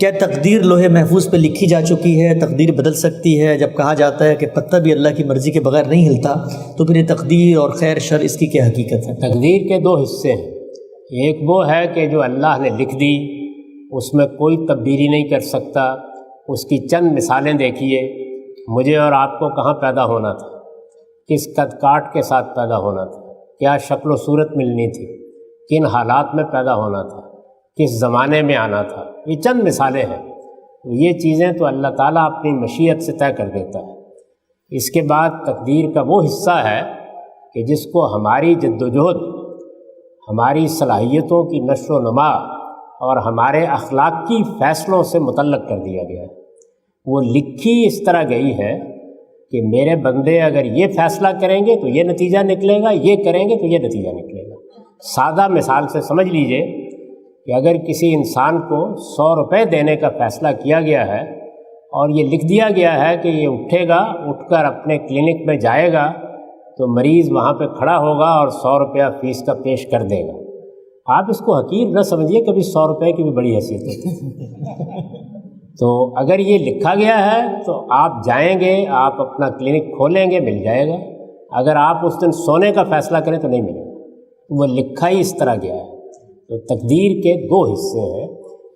کیا تقدیر لوہے محفوظ پہ لکھی جا چکی ہے؟ تقدیر بدل سکتی ہے؟ جب کہا جاتا ہے کہ پتہ بھی اللہ کی مرضی کے بغیر نہیں ہلتا، تو پھر یہ تقدیر اور خیر شر اس کی کیا حقیقت ہے؟ تقدیر کے دو حصے ہیں، ایک وہ ہے کہ جو اللہ نے لکھ دی، اس میں کوئی تبدیلی نہیں کر سکتا۔ اس کی چند مثالیں دیکھیے، مجھے اور آپ کو کہاں پیدا ہونا تھا، کس قد کاٹ کے ساتھ پیدا ہونا تھا، کیا شکل و صورت ملنی تھی، کن حالات میں پیدا ہونا تھا، کس زمانے میں آنا تھا، یہ چند مثالیں ہیں۔ یہ چیزیں تو اللہ تعالیٰ اپنی مشیت سے طے کر دیتا ہے۔ اس کے بعد تقدیر کا وہ حصہ ہے کہ جس کو ہماری جد و جہد، ہماری صلاحیتوں کی نشو و نما اور ہمارے اخلاقی فیصلوں سے متعلق کر دیا گیا ہے۔ وہ لکھی اس طرح گئی ہے کہ میرے بندے اگر یہ فیصلہ کریں گے تو یہ نتیجہ نکلے گا، یہ کریں گے تو یہ نتیجہ نکلے گا۔ سادہ مثال سے سمجھ لیجئے کہ اگر کسی انسان کو 100 روپے دینے کا فیصلہ کیا گیا ہے اور یہ لکھ دیا گیا ہے کہ یہ اٹھے گا، اٹھ کر اپنے کلینک میں جائے گا تو مریض وہاں پہ کھڑا ہوگا اور 100 روپیہ فیس کا پیش کر دے گا، آپ اس کو حقیر نہ سمجھیے، کبھی 100 روپے کی بھی بڑی حیثیت ہے۔ تو اگر یہ لکھا گیا ہے تو آپ جائیں گے، آپ اپنا کلینک کھولیں گے، مل جائے گا۔ اگر آپ اس دن سونے کا فیصلہ کریں تو نہیں ملے گا، وہ لکھا ہی اس طرح گیا ہے۔ تو تقدیر کے دو حصے ہیں،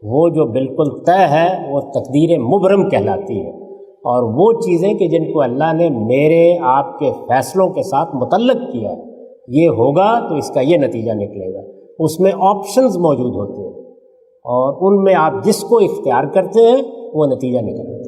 وہ جو بالکل طے ہے وہ تقدیر مبرم کہلاتی ہے، اور وہ چیزیں کہ جن کو اللہ نے میرے آپ کے فیصلوں کے ساتھ متعلق کیا ہے، یہ ہوگا تو اس کا یہ نتیجہ نکلے گا۔ اس میں آپشنز موجود ہوتے ہیں اور ان میں آپ جس کو اختیار کرتے ہیں وہ نتیجہ نکلے گا۔